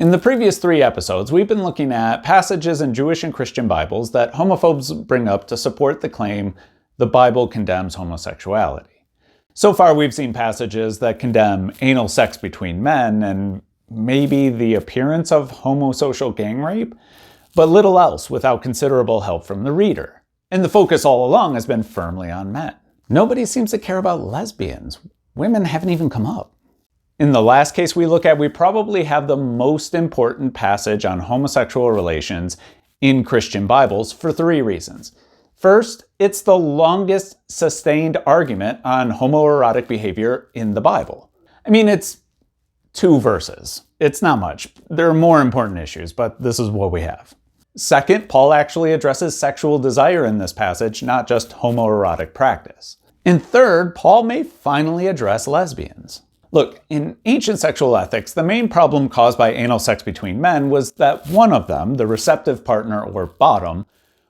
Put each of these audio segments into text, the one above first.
In the previous 3 episodes, we've been looking at passages in Jewish and Christian Bibles that homophobes bring up to support the claim the Bible condemns homosexuality. So far, we've seen passages that condemn anal sex between men and maybe the appearance of homosocial gang rape, but little else without considerable help from the reader. And the focus all along has been firmly on men. Nobody seems to care about lesbians. Women haven't even come up. In the last case we look at, we probably have the most important passage on homosexual relations in Christian Bibles for 3 reasons. First, it's the longest sustained argument on homoerotic behavior in the Bible. I mean, it's 2 verses. It's not much. There are more important issues, but this is what we have. Second, Paul actually addresses sexual desire in this passage, not just homoerotic practice. And third, Paul may finally address lesbians. Look, in ancient sexual ethics, the main problem caused by anal sex between men was that one of them, the receptive partner or bottom,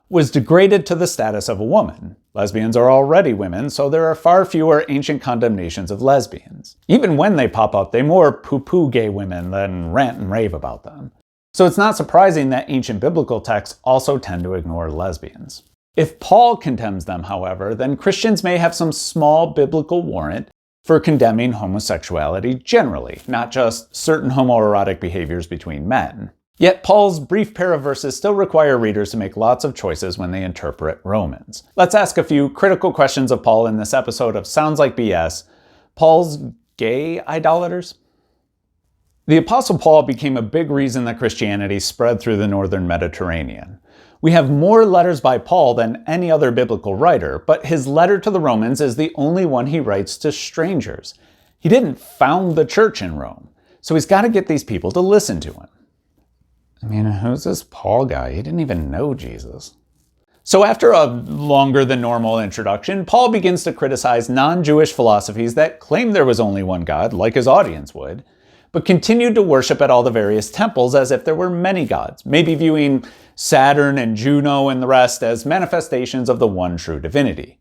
was degraded to the status of a woman. Lesbians are already women, so there are far fewer ancient condemnations of lesbians. Even when they pop up, they more poo-poo gay women than rant and rave about them. So it's not surprising that ancient biblical texts also tend to ignore lesbians. If Paul condemns them, however, then Christians may have some small biblical warrant for condemning homosexuality generally, not just certain homoerotic behaviors between men. Yet Paul's brief pair of verses still require readers to make lots of choices when they interpret Romans. Let's ask a few critical questions of Paul in this episode of Sounds Like BS. Paul's gay idolaters? The Apostle Paul became a big reason that Christianity spread through the northern Mediterranean. We have more letters by Paul than any other biblical writer, but his letter to the Romans is the only one he writes to strangers. He didn't found the church in Rome, so he's got to get these people to listen to him. I mean, who's this Paul guy? He didn't even know Jesus. So after a longer than normal introduction, Paul begins to criticize non-Jewish philosophies that claim there was only one God, like his audience would, but continued to worship at all the various temples as if there were many gods, maybe viewing Saturn and Juno and the rest as manifestations of the one true divinity.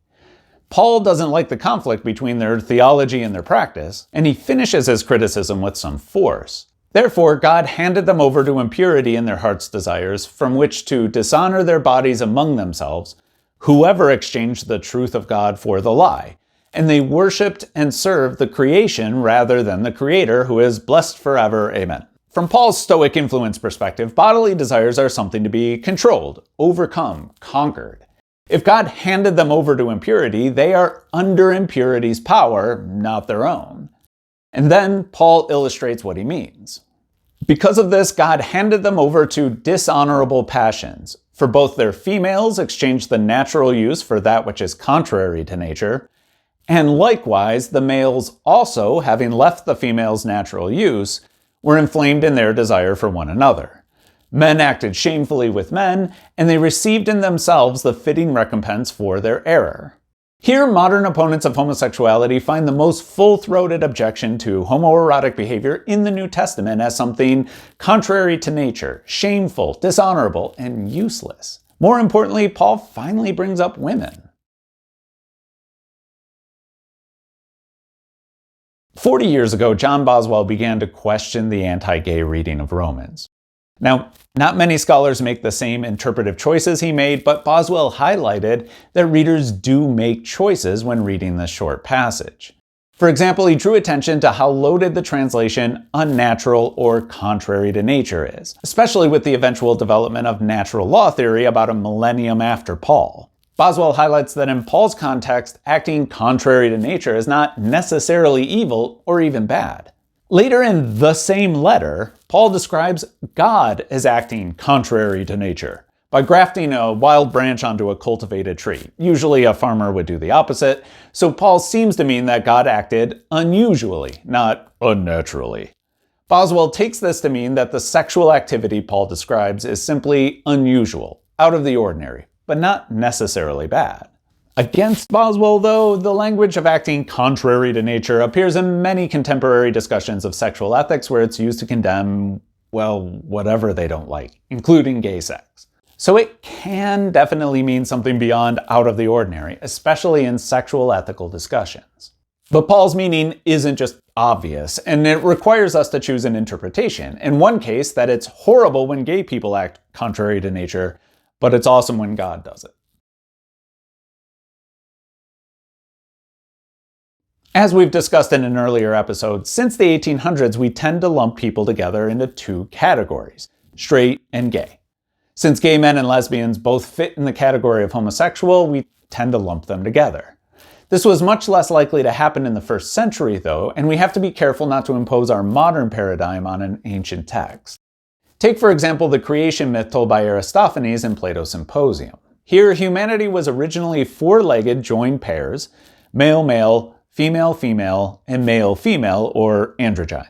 Paul doesn't like the conflict between their theology and their practice, and he finishes his criticism with some force. Therefore, God handed them over to impurity in their heart's desires, from which to dishonor their bodies among themselves, whoever exchanged the truth of God for the lie. And they worshipped and served the creation rather than the Creator, who is blessed forever. Amen. From Paul's Stoic influence perspective, bodily desires are something to be controlled, overcome, conquered. If God handed them over to impurity, they are under impurity's power, not their own. And then Paul illustrates what he means. Because of this, God handed them over to dishonorable passions. For both their females exchanged the natural use for that which is contrary to nature, and likewise the males also, having left the female's natural use, were inflamed in their desire for one another. Men acted shamefully with men, and they received in themselves the fitting recompense for their error. Here, modern opponents of homosexuality find the most full-throated objection to homoerotic behavior in the New Testament as something contrary to nature, shameful, dishonorable, and useless. More importantly, Paul finally brings up women. 40 years ago, John Boswell began to question the anti-gay reading of Romans. Now, not many scholars make the same interpretive choices he made, but Boswell highlighted that readers do make choices when reading this short passage. For example, he drew attention to how loaded the translation unnatural or contrary to nature is, especially with the eventual development of natural law theory about a millennium after Paul. Boswell highlights that in Paul's context, acting contrary to nature is not necessarily evil or even bad. Later in the same letter, Paul describes God as acting contrary to nature by grafting a wild branch onto a cultivated tree. Usually a farmer would do the opposite, so Paul seems to mean that God acted unusually, not unnaturally. Boswell takes this to mean that the sexual activity Paul describes is simply unusual, out of the ordinary, but not necessarily bad. Against Boswell, though, the language of acting contrary to nature appears in many contemporary discussions of sexual ethics where it's used to condemn, well, whatever they don't like, including gay sex. So it can definitely mean something beyond out of the ordinary, especially in sexual ethical discussions. But Paul's meaning isn't just obvious, and it requires us to choose an interpretation. In one case, that it's horrible when gay people act contrary to nature, but it's awesome when God does it. As we've discussed in an earlier episode, since the 1800s, we tend to lump people together into two categories, straight and gay. Since gay men and lesbians both fit in the category of homosexual, we tend to lump them together. This was much less likely to happen in the first century, though, and we have to be careful not to impose our modern paradigm on an ancient text. Take, for example, the creation myth told by Aristophanes in Plato's Symposium. Here, humanity was originally four-legged joined pairs, male-male, female-female, and male-female, or androgyne.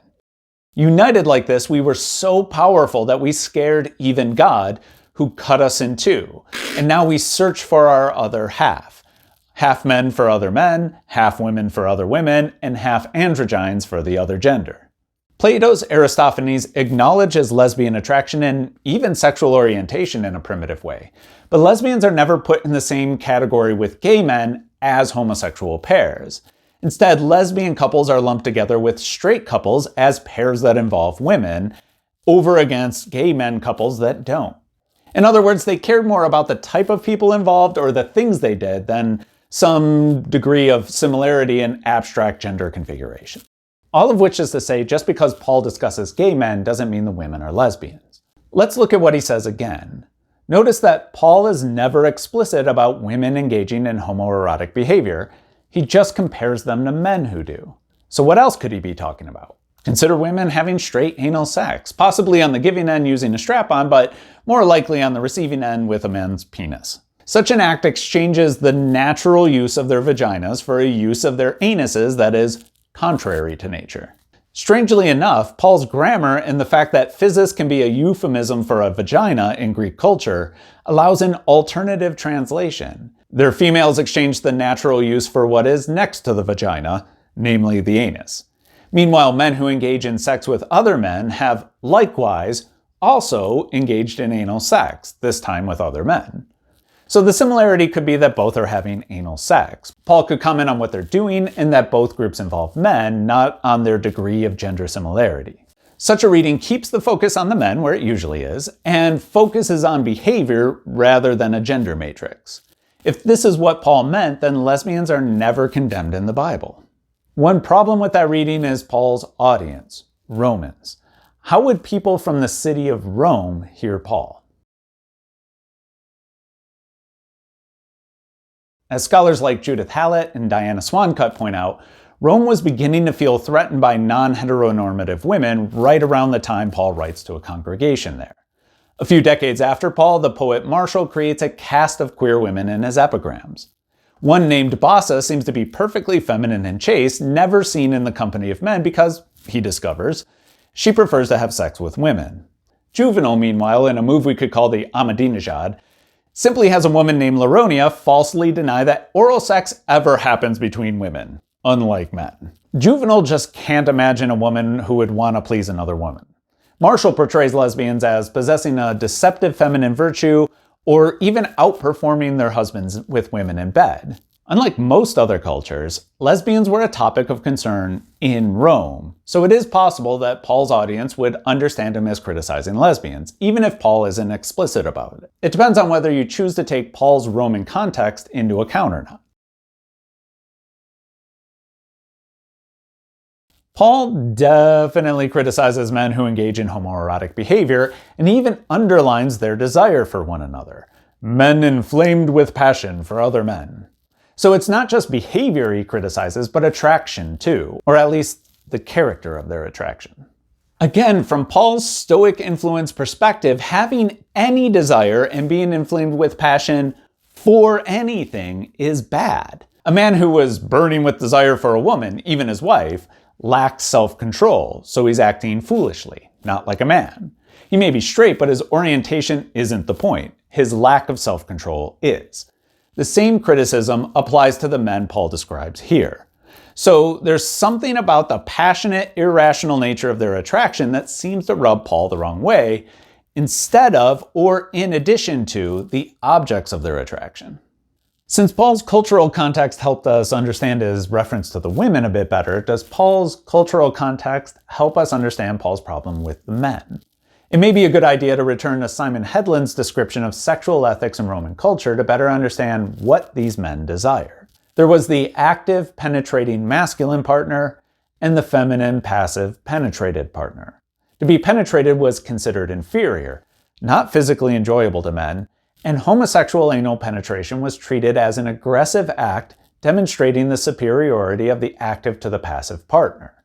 United like this, we were so powerful that we scared even God, who cut us in two, and now we search for our other half. Half men for other men, half women for other women, and half androgynes for the other gender. Plato's Aristophanes acknowledges lesbian attraction and even sexual orientation in a primitive way, but lesbians are never put in the same category with gay men as homosexual pairs. Instead, lesbian couples are lumped together with straight couples as pairs that involve women, over against gay men couples that don't. In other words, they cared more about the type of people involved or the things they did than some degree of similarity in abstract gender configuration. All of which is to say, just because Paul discusses gay men doesn't mean the women are lesbians. Let's look at what he says again. Notice that Paul is never explicit about women engaging in homoerotic behavior. He just compares them to men who do. So what else could he be talking about? Consider women having straight anal sex, possibly on the giving end using a strap-on, but more likely on the receiving end with a man's penis. Such an act exchanges the natural use of their vaginas for a use of their anuses that is contrary to nature. Strangely enough, Paul's grammar and the fact that physis can be a euphemism for a vagina in Greek culture allows an alternative translation. Their females exchange the natural use for what is next to the vagina, namely the anus. Meanwhile, men who engage in sex with other men have likewise also engaged in anal sex, this time with other men. So the similarity could be that both are having anal sex. Paul could comment on what they're doing and that both groups involve men, not on their degree of gender similarity. Such a reading keeps the focus on the men, where it usually is, and focuses on behavior rather than a gender matrix. If this is what Paul meant, then lesbians are never condemned in the Bible. One problem with that reading is Paul's audience, Romans. How would people from the city of Rome hear Paul? As scholars like Judith Hallett and Diana Swancutt point out, Rome was beginning to feel threatened by non-heteronormative women right around the time Paul writes to a congregation there. A few decades after Paul, the poet Martial creates a cast of queer women in his epigrams. One named Bassa seems to be perfectly feminine and chaste, never seen in the company of men because, he discovers, she prefers to have sex with women. Juvenal, meanwhile, in a move we could call the Ahmadinejad, simply has a woman named Laronia falsely deny that oral sex ever happens between women, unlike men. Juvenal just can't imagine a woman who would want to please another woman. Martial portrays lesbians as possessing a deceptive feminine virtue or even outperforming their husbands with women in bed. Unlike most other cultures, lesbians were a topic of concern in Rome, so it is possible that Paul's audience would understand him as criticizing lesbians, even if Paul isn't explicit about it. It depends on whether you choose to take Paul's Roman context into account or not. Paul definitely criticizes men who engage in homoerotic behavior, and even underlines their desire for one another. Men inflamed with passion for other men. So it's not just behavior he criticizes, but attraction too, or at least the character of their attraction. Again, from Paul's Stoic influence perspective, having any desire and being inflamed with passion for anything is bad. A man who was burning with desire for a woman, even his wife, lacks self-control, so he's acting foolishly, not like a man. He may be straight, but his orientation isn't the point. His lack of self-control is. The same criticism applies to the men Paul describes here. So there's something about the passionate, irrational nature of their attraction that seems to rub Paul the wrong way, instead of or in addition to the objects of their attraction. Since Paul's cultural context helped us understand his reference to the women a bit better, does Paul's cultural context help us understand Paul's problem with the men? It may be a good idea to return to Simon Headland's description of sexual ethics in Roman culture to better understand what these men desire. There was the active, penetrating masculine partner and the feminine, passive, penetrated partner. To be penetrated was considered inferior, not physically enjoyable to men, and homosexual anal penetration was treated as an aggressive act demonstrating the superiority of the active to the passive partner.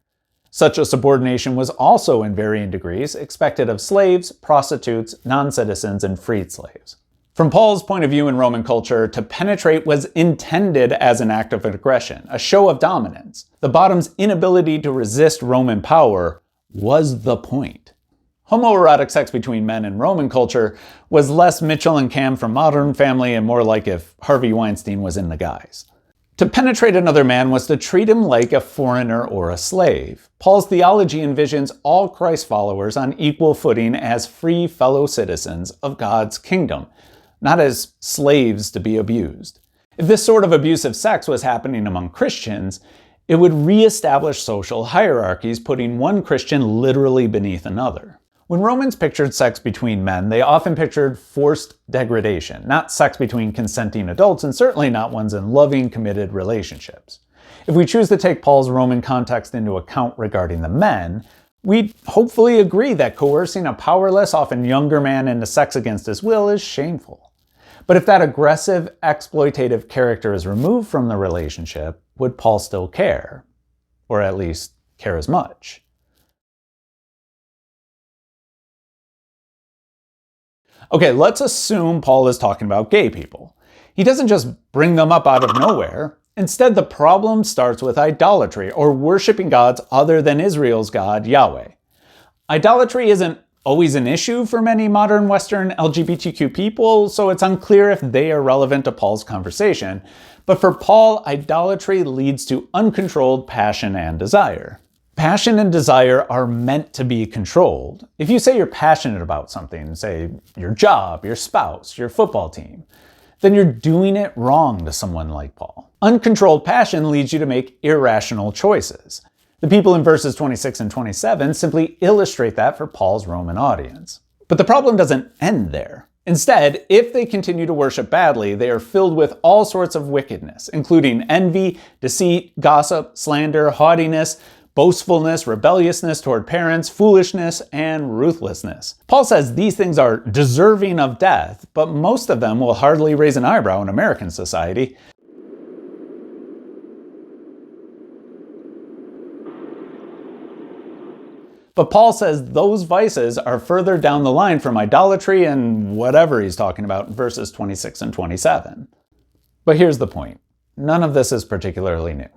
Such a subordination was also, in varying degrees, expected of slaves, prostitutes, non-citizens, and freed slaves. From Paul's point of view in Roman culture, to penetrate was intended as an act of aggression, a show of dominance. The bottom's inability to resist Roman power was the point. Homoerotic sex between men in Roman culture was less Mitchell and Cam from Modern Family and more like if Harvey Weinstein was in The Guys. To penetrate another man was to treat him like a foreigner or a slave. Paul's theology envisions all Christ followers on equal footing as free fellow citizens of God's kingdom, not as slaves to be abused. If this sort of abusive sex was happening among Christians, it would reestablish social hierarchies, putting one Christian literally beneath another. When Romans pictured sex between men, they often pictured forced degradation, not sex between consenting adults, and certainly not ones in loving, committed relationships. If we choose to take Paul's Roman context into account regarding the men, we'd hopefully agree that coercing a powerless, often younger man into sex against his will is shameful. But if that aggressive, exploitative character is removed from the relationship, would Paul still care? Or at least care as much? Okay, let's assume Paul is talking about gay people. He doesn't just bring them up out of nowhere. Instead, the problem starts with idolatry, or worshiping gods other than Israel's God, Yahweh. Idolatry isn't always an issue for many modern Western LGBTQ people, so it's unclear if they are relevant to Paul's conversation. But for Paul, idolatry leads to uncontrolled passion and desire. Passion and desire are meant to be controlled. If you say you're passionate about something, say your job, your spouse, your football team, then you're doing it wrong to someone like Paul. Uncontrolled passion leads you to make irrational choices. The people in verses 26 and 27 simply illustrate that for Paul's Roman audience. But the problem doesn't end there. Instead, if they continue to worship badly, they are filled with all sorts of wickedness, including envy, deceit, gossip, slander, haughtiness, boastfulness, rebelliousness toward parents, foolishness, and ruthlessness. Paul says these things are deserving of death, but most of them will hardly raise an eyebrow in American society. But Paul says those vices are further down the line from idolatry and whatever he's talking about in verses 26 and 27. But here's the point. None of this is particularly new.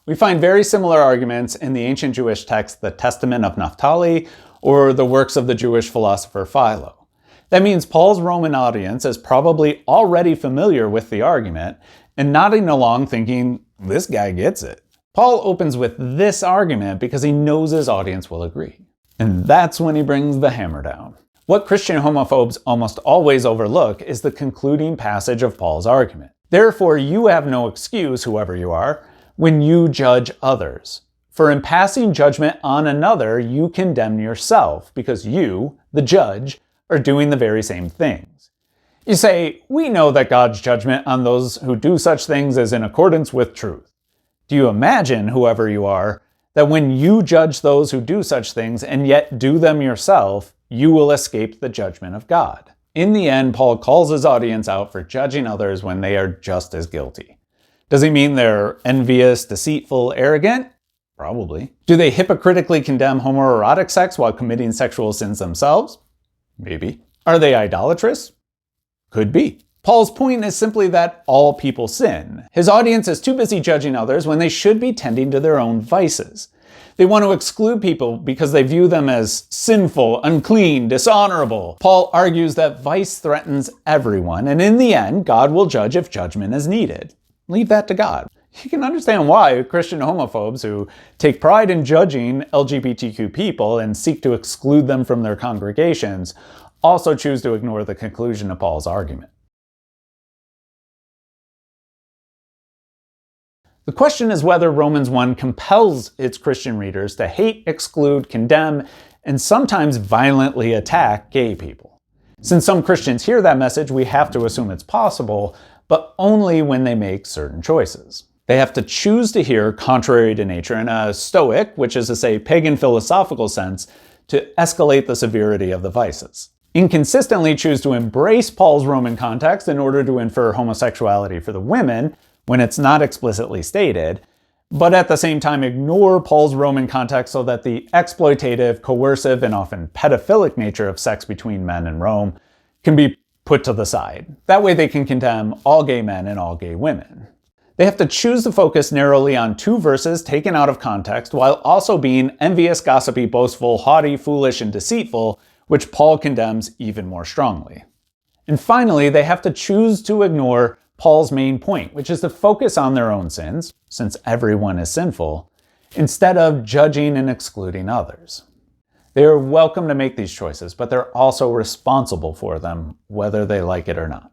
We find very similar arguments in the ancient Jewish text, the Testament of Naphtali, or the works of the Jewish philosopher Philo. That means Paul's Roman audience is probably already familiar with the argument and nodding along thinking, this guy gets it. Paul opens with this argument because he knows his audience will agree. And that's when he brings the hammer down. What Christian homophobes almost always overlook is the concluding passage of Paul's argument. Therefore, you have no excuse, whoever you are, when you judge others. For in passing judgment on another, you condemn yourself, because you, the judge, are doing the very same things. You say, we know that God's judgment on those who do such things is in accordance with truth. Do you imagine, whoever you are, that when you judge those who do such things and yet do them yourself, you will escape the judgment of God? In the end, Paul calls his audience out for judging others when they are just as guilty. Does he mean they're envious, deceitful, arrogant? Probably. Do they hypocritically condemn homoerotic sex while committing sexual sins themselves? Maybe. Are they idolatrous? Could be. Paul's point is simply that all people sin. His audience is too busy judging others when they should be tending to their own vices. They want to exclude people because they view them as sinful, unclean, dishonorable. Paul argues that vice threatens everyone, and in the end, God will judge if judgment is needed. Leave that to God. You can understand why Christian homophobes who take pride in judging LGBTQ people and seek to exclude them from their congregations also choose to ignore the conclusion of Paul's argument. The question is whether Romans 1 compels its Christian readers to hate, exclude, condemn, and sometimes violently attack gay people. Since some Christians hear that message, we have to assume it's possible, but only when they make certain choices. They have to choose to hear contrary to nature in a Stoic, which is to say pagan philosophical sense, to escalate the severity of the vices. Inconsistently choose to embrace Paul's Roman context in order to infer homosexuality for the women, when it's not explicitly stated, but at the same time ignore Paul's Roman context so that the exploitative, coercive, and often pedophilic nature of sex between men in Rome can be put to the side. That way they can condemn all gay men and all gay women. They have to choose to focus narrowly on 2 verses taken out of context while also being envious, gossipy, boastful, haughty, foolish, and deceitful, which Paul condemns even more strongly. And finally, they have to choose to ignore Paul's main point, which is to focus on their own sins, since everyone is sinful, instead of judging and excluding others. They are welcome to make these choices, but they're also responsible for them, whether they like it or not.